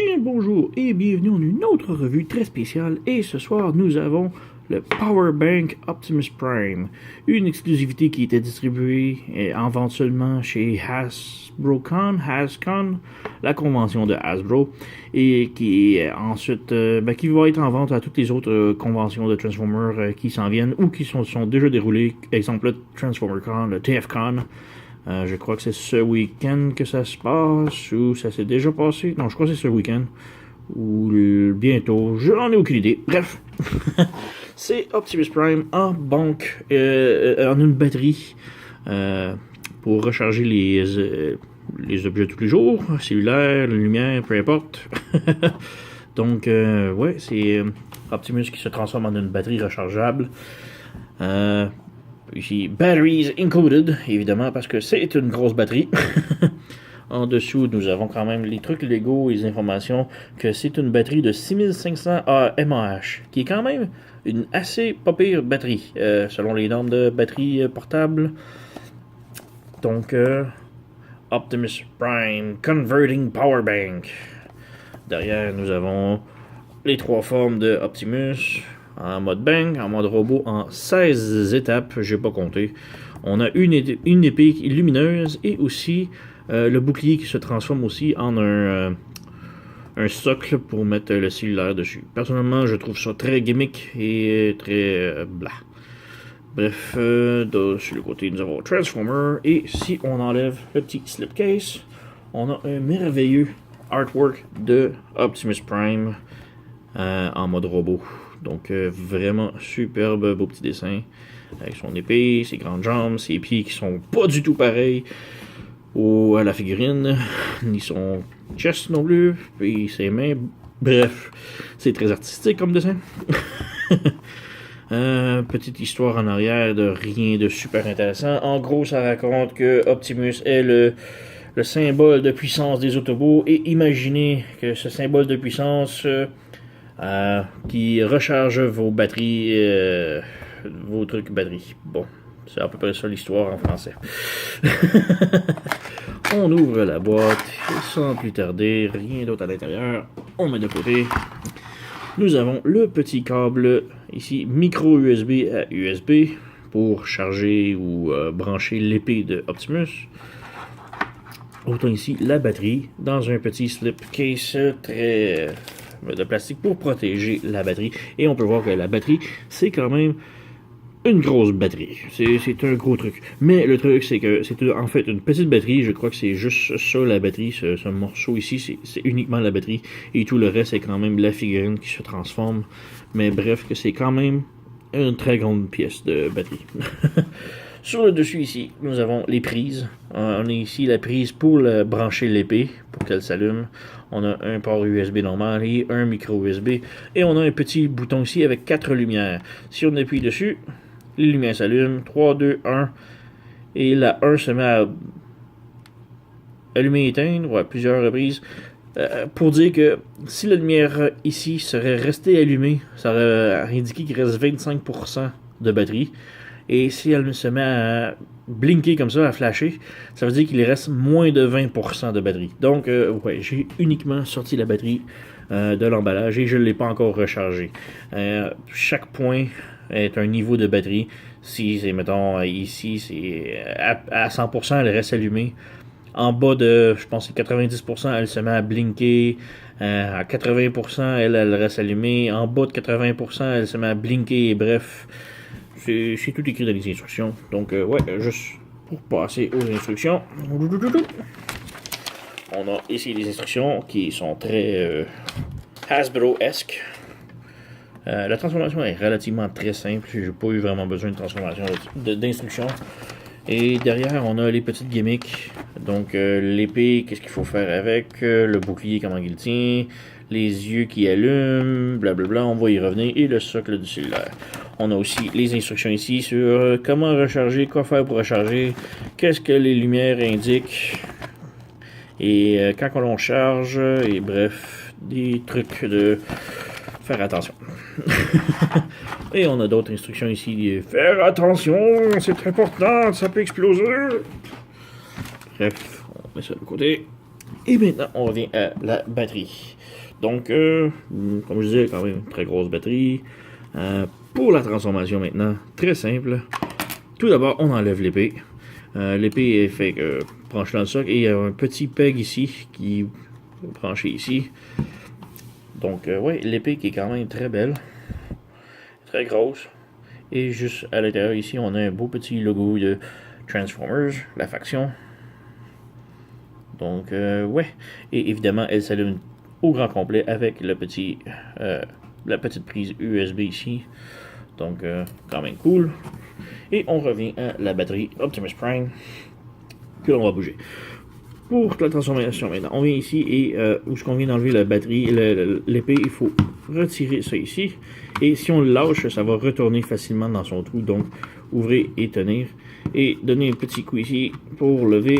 Bien bonjour et bienvenue en une autre revue très spéciale. Et ce soir, nous avons le Power Bank Optimus Prime, une exclusivité qui était distribuée et en vente seulement chez HasCon, la convention de Hasbro, et qui ensuite qui va être en vente à toutes les autres conventions de Transformers qui s'en viennent ou qui sont déjà déroulées. Exemple, le TransformerCon, le TFCon. Je crois que c'est ce week-end que ça se passe, ou ça s'est déjà passé. Non, je crois que c'est ce week-end, ou bientôt. Je n'en ai aucune idée. Bref, c'est Optimus Prime en banque, en une batterie, pour recharger les objets tous les jours, cellulaire, lumière, peu importe. Donc, ouais, c'est Optimus qui se transforme en une batterie rechargeable. Ici, Batteries Included, évidemment, parce que c'est une grosse batterie. En dessous, nous avons quand même les trucs Lego et les informations que c'est une batterie de 6500 mAh, qui est quand même une assez pas pire batterie, selon les normes de batterie portable. Donc, Optimus Prime Converting Power Bank. Derrière, nous avons les trois formes de Optimus. En mode bank, en mode robot, en 16 étapes, j'ai pas compté. On a une épée lumineuse et aussi le bouclier qui se transforme aussi en un socle pour mettre le cellulaire dessus. Personnellement, je trouve ça très gimmick et très blah. Bref, sur le côté, nous avons Transformer. Et si on enlève le petit slipcase, on a un merveilleux artwork de Optimus Prime en mode robot. Donc, vraiment superbe, beau petit dessin. Avec son épée, ses grandes jambes, ses pieds qui sont pas du tout pareils à la figurine, ni son chest non plus, puis ses mains. Bref, c'est très artistique comme dessin. Petite histoire en arrière de rien de super intéressant. En gros, ça raconte que Optimus est le symbole de puissance des Autobots. Et imaginez que ce symbole de puissance... qui recharge vos batteries, vos trucs batteries. Bon, c'est à peu près ça l'histoire en français. On ouvre la boîte, et sans plus tarder, rien d'autre à l'intérieur. On met de côté. Nous avons le petit câble, ici, micro USB à USB, pour charger ou brancher l'épée de Optimus. Autant ici, la batterie, dans un petit slipcase très... de plastique pour protéger la batterie. Et on peut voir que la batterie, c'est quand même une grosse batterie. C'est un gros truc. Mais le truc, c'est que c'est en fait une petite batterie. Je crois que c'est juste ça, la batterie. Ce morceau ici, c'est uniquement la batterie. Et tout le reste, c'est quand même la figurine qui se transforme. Mais bref, que c'est quand même une très grande pièce de batterie. Sur le dessus ici, nous avons les prises. On a ici la prise pour brancher l'épée, pour qu'elle s'allume. On a un port USB normal et un micro USB. Et on a un petit bouton ici avec 4 lumières. Si on appuie dessus, les lumières s'allument. 3, 2, 1. Et la 1 se met à allumer et éteindre, à plusieurs reprises. Pour dire que si la lumière ici serait restée allumée, ça aurait indiqué qu'il reste 25% de batterie. Et si elle se met à blinker comme ça, à flasher, ça veut dire qu'il reste moins de 20% de batterie. Donc, ouais, j'ai uniquement sorti la batterie de l'emballage et je ne l'ai pas encore rechargée. Chaque point est un niveau de batterie. Si c'est, mettons, ici, c'est à 100%, elle reste allumée. En bas de, je pense, 90%, elle se met à blinker. À 80%, elle reste allumée. En bas de 80%, elle se met à blinker. Et bref... C'est tout écrit dans les instructions. Donc, ouais, juste pour passer aux instructions. On a ici les instructions qui sont très Hasbro-esque. La transformation est relativement très simple. J'ai pas eu vraiment besoin de transformation d'instructions. Et derrière, on a les petites gimmicks. Donc, l'épée, qu'est-ce qu'il faut faire avec. Le bouclier, comment il tient. Les yeux qui allument, blablabla, on va y revenir. Et le socle du cellulaire. On a aussi les instructions ici sur comment recharger, quoi faire pour recharger, qu'est-ce que les lumières indiquent, et quand on charge, et bref, des trucs de faire attention. Et on a d'autres instructions ici, faire attention, c'est très important, ça peut exploser. Bref, on met ça de côté. Et maintenant, on revient à la batterie. Donc, comme je disais, quand même, très grosse batterie. Pour la transformation maintenant, très simple. Tout d'abord, on enlève l'épée. L'épée est fait branche dans le socle et il y a un petit peg ici qui est branché ici. Donc, ouais, l'épée qui est quand même très belle, très grosse. Et juste à l'intérieur ici, on a un beau petit logo de Transformers, la faction. Donc, ouais. Et évidemment, elle s'allume au grand complet avec la petite prise USB ici. Donc, quand même cool. Et on revient à la batterie Optimus Prime que l'on va bouger. Pour la transformation maintenant, on vient ici et où est-ce qu'on vient d'enlever la batterie, l'épée, il faut retirer ça ici. Et si on le lâche, ça va retourner facilement dans son trou. Donc, ouvrez et tenir. Et donner un petit coup ici pour lever.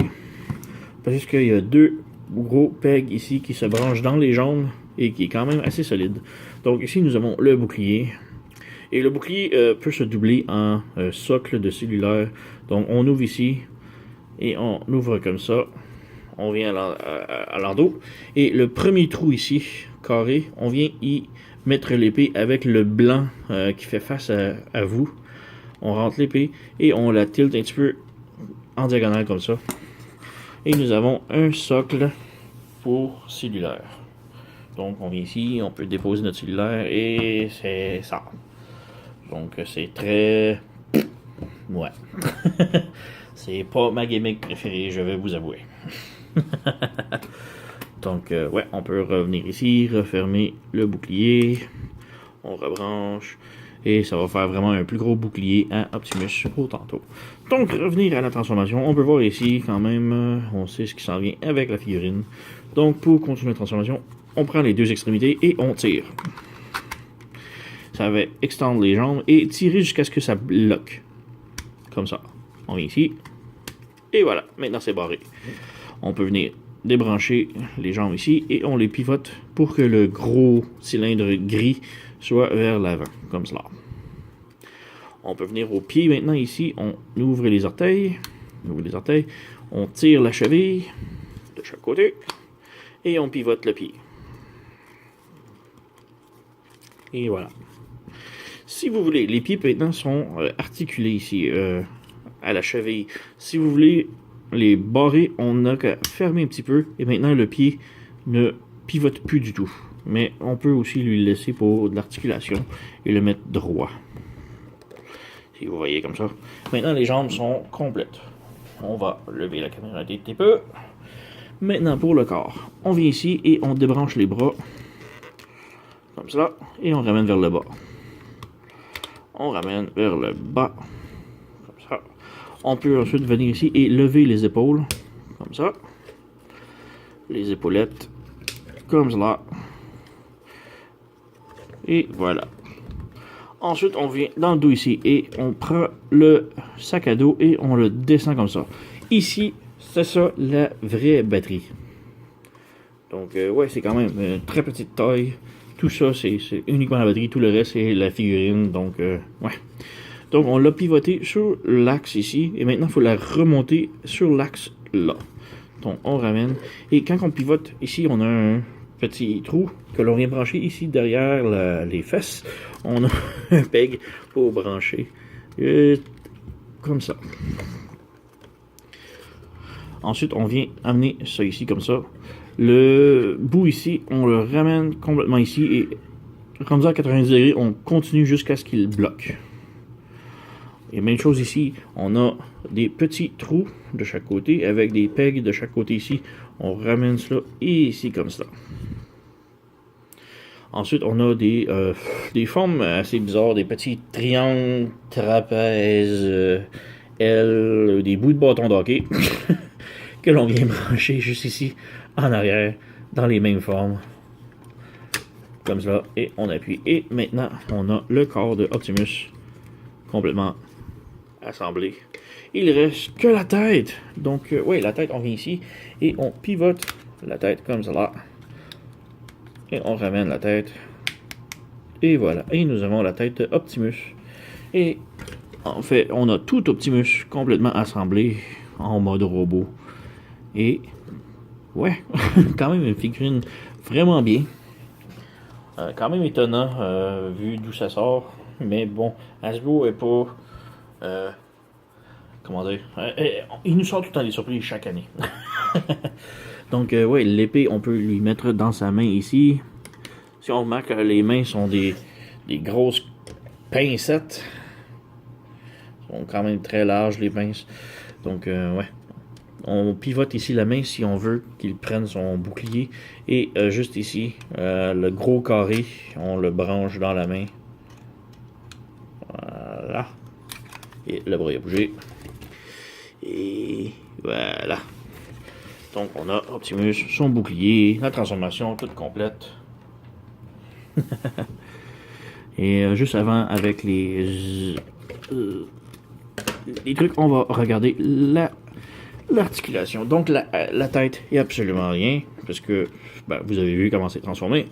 Parce qu'il y a deux gros pegs ici qui se branchent dans les jambes et qui est quand même assez solide. Donc ici, nous avons le bouclier. Et le bouclier peut se doubler en socle de cellulaire. Donc, on ouvre ici et on ouvre comme ça. On vient à l'endos. Et le premier trou ici, carré, on vient y mettre l'épée avec le blanc qui fait face à vous. On rentre l'épée et on la tilte un petit peu en diagonale comme ça. Et nous avons un socle pour cellulaire. Donc on vient ici, on peut déposer notre cellulaire et c'est ça. Donc c'est très... Ouais. C'est pas ma gimmick préférée, je vais vous avouer. Donc, ouais, on peut revenir ici, refermer le bouclier. On rebranche. Et ça va faire vraiment un plus gros bouclier à Optimus pour tantôt. Donc, revenir à la transformation. On peut voir ici, quand même, on sait ce qui s'en vient avec la figurine. Donc, pour continuer la transformation, on prend les deux extrémités et on tire. Ça va extendre les jambes et tirer jusqu'à ce que ça bloque. Comme ça. On vient ici. Et voilà, maintenant c'est barré. On peut venir débrancher les jambes ici et on les pivote pour que le gros cylindre gris soit vers l'avant, comme cela. On peut venir au pied maintenant ici, on ouvre les orteils, on tire la cheville de chaque côté et on pivote le pied. Et voilà. Si vous voulez, les pieds maintenant sont articulés ici à la cheville. Si vous voulez les barrer, on n'a qu'à fermer un petit peu et maintenant le pied ne pivote plus du tout. Mais on peut aussi lui laisser pour de l'articulation et le mettre droit. Si vous voyez comme ça. Maintenant les jambes sont complètes. On va lever la caméra un petit peu. Maintenant pour le corps. On vient ici et on débranche les bras. Comme ça. Et on ramène vers le bas. On ramène vers le bas. Comme ça. On peut ensuite venir ici et lever les épaules. Comme ça. Les épaulettes. Comme cela. Et voilà. Ensuite, on vient dans le dos ici et on prend le sac à dos et on le descend comme ça. Ici, c'est ça la vraie batterie. Donc, ouais, c'est quand même une très petite taille. Tout ça, c'est uniquement la batterie. Tout le reste, c'est la figurine. Donc, ouais. Donc, on l'a pivoté sur l'axe ici. Et maintenant, il faut la remonter sur l'axe là. Donc, on ramène. Et quand on pivote, ici, on a un petit trou que l'on vient brancher ici derrière les fesses. On a un peg pour brancher. Comme ça. Ensuite, on vient amener ça ici comme ça. Le bout ici, on le ramène complètement ici et rendu à 90 degrés, on continue jusqu'à ce qu'il bloque. Et même chose ici, on a des petits trous de chaque côté avec des pegs de chaque côté ici. On ramène cela ici comme ça. Ensuite, on a des formes assez bizarres, des petits triangles, trapèzes, L, des bouts de bâton d'hockey que l'on vient brancher juste ici, en arrière, dans les mêmes formes. Comme ça, et on appuie. Et maintenant, on a le corps de Optimus complètement assemblé. Il reste que la tête. Donc, oui, la tête, on vient ici et on pivote la tête comme ça. Et on ramène la tête. Et voilà. Et nous avons la tête Optimus. Et en fait, on a tout Optimus complètement assemblé en mode robot. Et ouais, quand même une figurine vraiment bien. Quand même étonnant, vu d'où ça sort. Mais bon, Hasbro est pas... comment dire? Il nous sort tout le temps des surprises chaque année. Donc, ouais, l'épée, on peut lui mettre dans sa main ici. Si on remarque, les mains sont des grosses pincettes. Ils sont quand même très larges, les pinces. Donc, ouais. On pivote ici la main si on veut qu'il prenne son bouclier. Et juste ici, le gros carré, on le branche dans la main. Voilà. Et le bras a bougé. Et voilà. Donc on a Optimus, son bouclier, la transformation toute complète. Et juste avant, avec les trucs, on va regarder l'articulation. Donc la tête est absolument rien, parce que vous avez vu comment c'est transformé.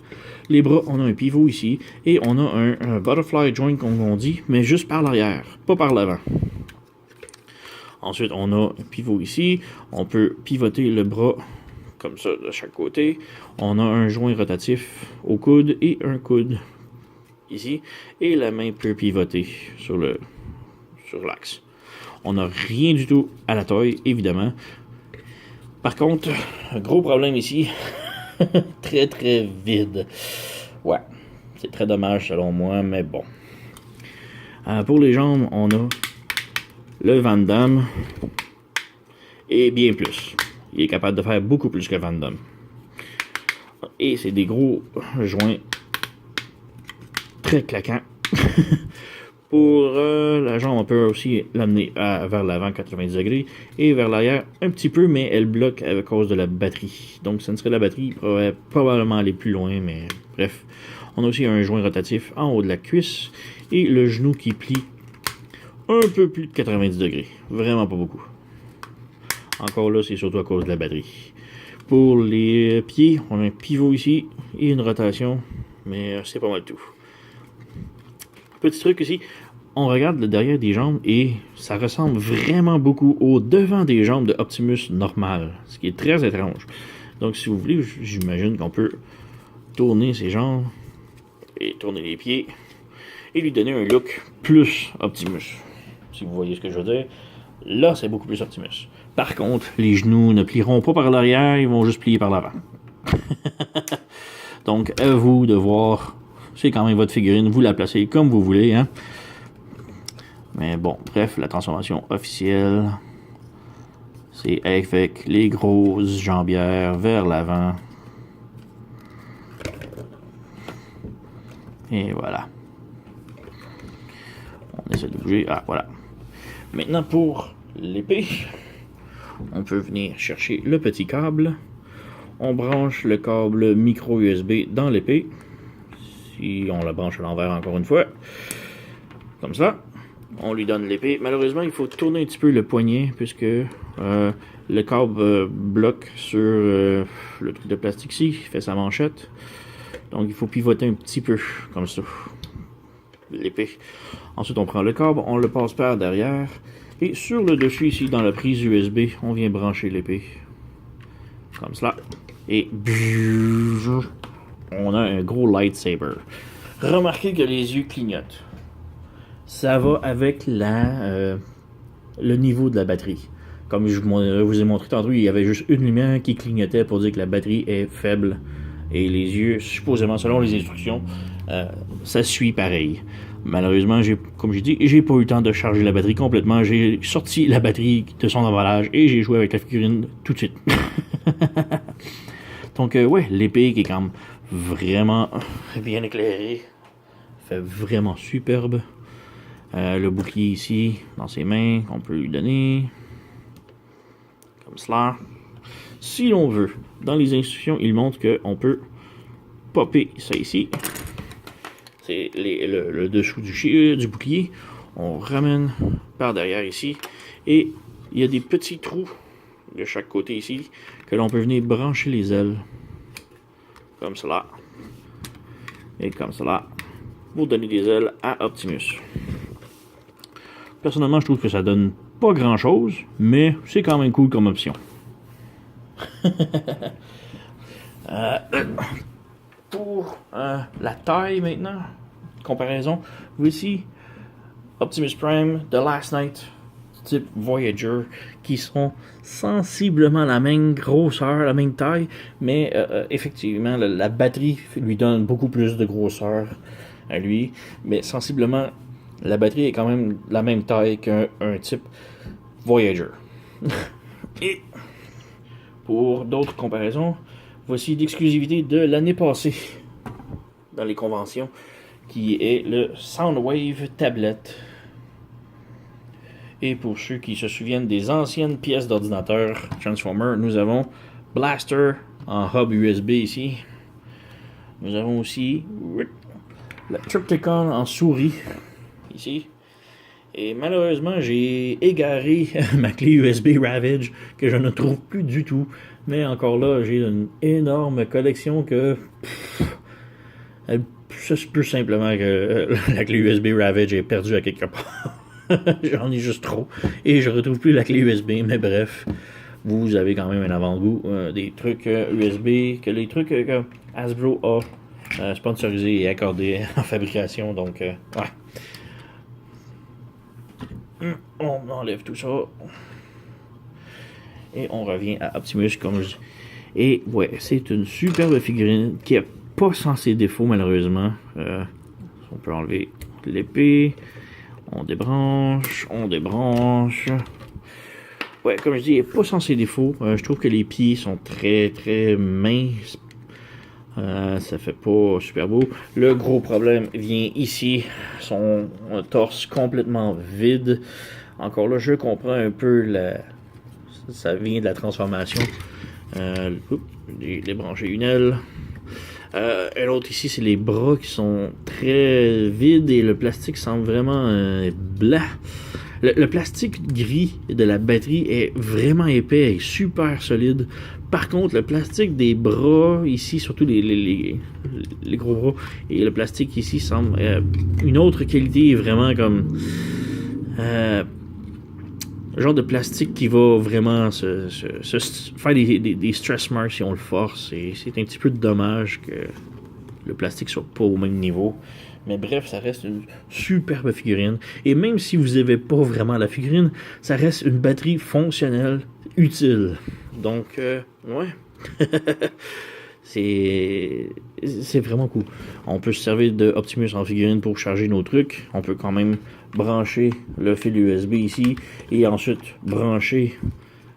Les bras, on a un pivot ici, et on a un butterfly joint, comme on dit, mais juste par l'arrière, pas par l'avant. Ensuite, on a un pivot ici. On peut pivoter le bras comme ça de chaque côté. On a un joint rotatif au coude et un coude ici. Et la main peut pivoter sur l'axe. On n'a rien du tout à la taille, évidemment. Par contre, un gros problème ici. Très très vide. Ouais, c'est très dommage selon moi, mais bon. Pour les jambes, on a le Van Damme et bien plus. Il est capable de faire beaucoup plus que Van Damme. Et c'est des gros joints très claquants. Pour la jambe, on peut aussi l'amener vers l'avant 90 degrés et vers l'arrière un petit peu, mais elle bloque à cause de la batterie. Donc, ce ne serait la batterie, il pourrait probablement aller plus loin, mais bref. On a aussi un joint rotatif en haut de la cuisse et le genou qui plie un peu plus de 90 degrés. Vraiment pas beaucoup. Encore là, c'est surtout à cause de la batterie. Pour les pieds, on a un pivot ici et une rotation, mais c'est pas mal tout. Petit truc ici, on regarde le derrière des jambes et ça ressemble vraiment beaucoup au devant des jambes de Optimus normal, ce qui est très étrange. Donc si vous voulez, j'imagine qu'on peut tourner ses jambes et tourner les pieds et lui donner un look plus Optimus. Si vous voyez ce que je veux dire, là c'est beaucoup plus Optimus. Par contre, les genoux ne plieront pas par l'arrière, ils vont juste plier par l'avant. Donc à vous de voir. C'est quand même votre figurine, vous la placez comme vous voulez, hein. Mais bon, bref, la transformation officielle, c'est avec les grosses jambières vers l'avant. Et voilà. On essaie de bouger. Ah, voilà. Maintenant, pour l'épée, on peut venir chercher le petit câble. On branche le câble micro USB dans l'épée. Si on la branche à l'envers encore une fois, comme ça, on lui donne l'épée. Malheureusement, il faut tourner un petit peu le poignet, puisque le câble bloque sur le truc de plastique ici, qui fait sa manchette. Donc il faut pivoter un petit peu, comme ça, l'épée. Ensuite, on prend le câble, on le passe par derrière, et sur le dessus ici, dans la prise USB, on vient brancher l'épée. Comme cela. Et on a un gros lightsaber. Remarquez que les yeux clignotent. Ça va avec le niveau de la batterie. Comme je vous ai montré tantôt, il y avait juste une lumière qui clignotait pour dire que la batterie est faible. Et les yeux, supposément, selon les instructions, ça suit pareil. Malheureusement, comme j'ai dit, j'ai pas eu le temps de charger la batterie complètement. J'ai sorti la batterie de son emballage et j'ai joué avec la figurine tout de suite. Donc, ouais, l'épée qui est quand même vraiment bien éclairée. Fait vraiment superbe. Le bouclier ici, dans ses mains, qu'on peut lui donner. Comme cela. Si l'on veut, dans les instructions, il montre qu'on peut popper ça ici. C'est le dessous du bouclier. On ramène par derrière ici. Et il y a des petits trous de chaque côté ici que l'on peut venir brancher les ailes. Comme cela. Et comme cela. Pour donner des ailes à Optimus. Personnellement, je trouve que ça donne pas grand chose, mais c'est quand même cool comme option. Euh, pour la taille maintenant, comparaison, voici Optimus Prime de Last Night, type Voyager, qui sont sensiblement la même grosseur, la même taille, mais effectivement, la batterie lui donne beaucoup plus de grosseur à lui, mais sensiblement, la batterie est quand même la même taille qu'un type Voyager. Et pour d'autres comparaisons, voici l'exclusivité de l'année passée dans les conventions, qui est le Soundwave Tablet. Et pour ceux qui se souviennent des anciennes pièces d'ordinateur Transformer, nous avons Blaster en hub USB ici. Nous avons aussi la Trypticon en souris ici. Et malheureusement, j'ai égaré ma clé USB Ravage que je ne trouve plus du tout. Mais encore là, j'ai une énorme collection que ça se peut simplement que la clé USB Ravage est perdue à quelque part. J'en ai juste trop. Et je retrouve plus la clé USB. Mais bref, vous avez quand même un avant-goût des trucs USB, que les trucs que Hasbro a sponsorisés et accordés en fabrication. Donc, ouais. On enlève tout ça. Et on revient à Optimus comme je dis. Et ouais, c'est une superbe figurine qui n'est pas sans ses défauts malheureusement. On peut enlever l'épée. On débranche. Ouais, comme je dis, il n'est pas sans ses défauts. Je trouve que les pieds sont très très minces. Ça fait pas super beau. Le gros problème vient ici. Son torse complètement vide. Encore là, je comprends un peu ça vient de la transformation. J'ai débranché une aile. Un autre ici, c'est les bras qui sont très vides et le plastique semble vraiment blanc. Le plastique gris de la batterie est vraiment épais et super solide. Par contre, le plastique des bras ici, surtout les gros bras, et le plastique ici semble une autre qualité, vraiment comme genre de plastique qui va vraiment faire des stress marks si on le force. Et c'est un petit peu dommage que le plastique soit pas au même niveau. Mais bref, ça reste une superbe figurine. Et même si vous n'avez pas vraiment la figurine, ça reste une batterie fonctionnelle, utile. Donc, ouais. C'est vraiment cool. On peut se servir de Optimus en figurine pour charger nos trucs. On peut quand même brancher le fil USB ici et ensuite brancher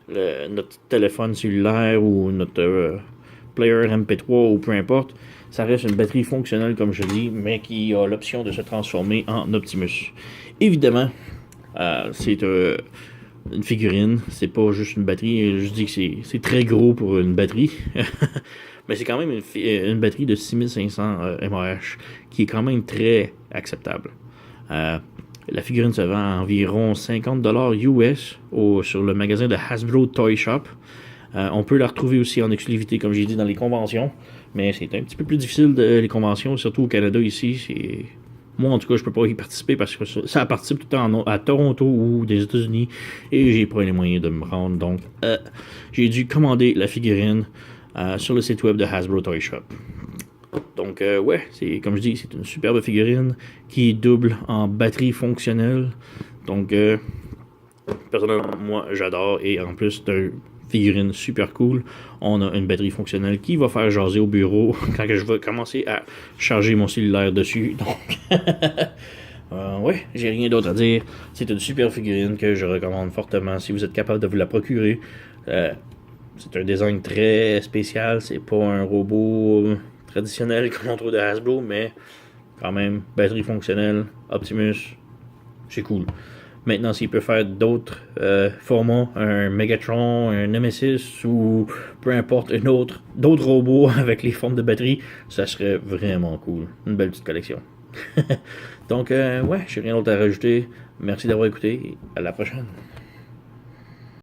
notre téléphone cellulaire ou notre player MP3 ou peu importe. Ça reste une batterie fonctionnelle comme je dis, mais qui a l'option de se transformer en Optimus. Évidemment, c'est une figurine, c'est pas juste une batterie. Je dis que c'est très gros pour une batterie. Mais c'est quand même une batterie de 6500 mAh qui est quand même très acceptable. La figurine se vend à environ $50 US sur le magasin de Hasbro Toy Shop. On peut la retrouver aussi en exclusivité, comme j'ai dit, dans les conventions. Mais c'est un petit peu plus difficile les conventions, surtout au Canada ici. Moi, en tout cas, je peux pas y participer parce que ça participe tout le temps à Toronto ou des États-Unis. Et j'ai pas les moyens de me rendre. Donc, j'ai dû commander la figurine sur le site web de Hasbro Toy Shop. Donc, ouais, comme je dis, c'est une superbe figurine qui est double en batterie fonctionnelle. Donc, personnellement, moi, j'adore. Et en plus d'une figurine super cool, on a une batterie fonctionnelle qui va faire jaser au bureau quand je vais commencer à charger mon cellulaire dessus. Donc, ouais, j'ai rien d'autre à dire. C'est une super figurine que je recommande fortement si vous êtes capable de vous la procurer. C'est un design très spécial, c'est pas un robot traditionnel comme on trouve de Hasbro, mais quand même, batterie fonctionnelle, Optimus, c'est cool. Maintenant, s'il peut faire d'autres formats, un Megatron, un Nemesis ou peu importe d'autres robots avec les formes de batterie, ça serait vraiment cool. Une belle petite collection. Donc, ouais, j'ai rien d'autre à rajouter. Merci d'avoir écouté et à la prochaine.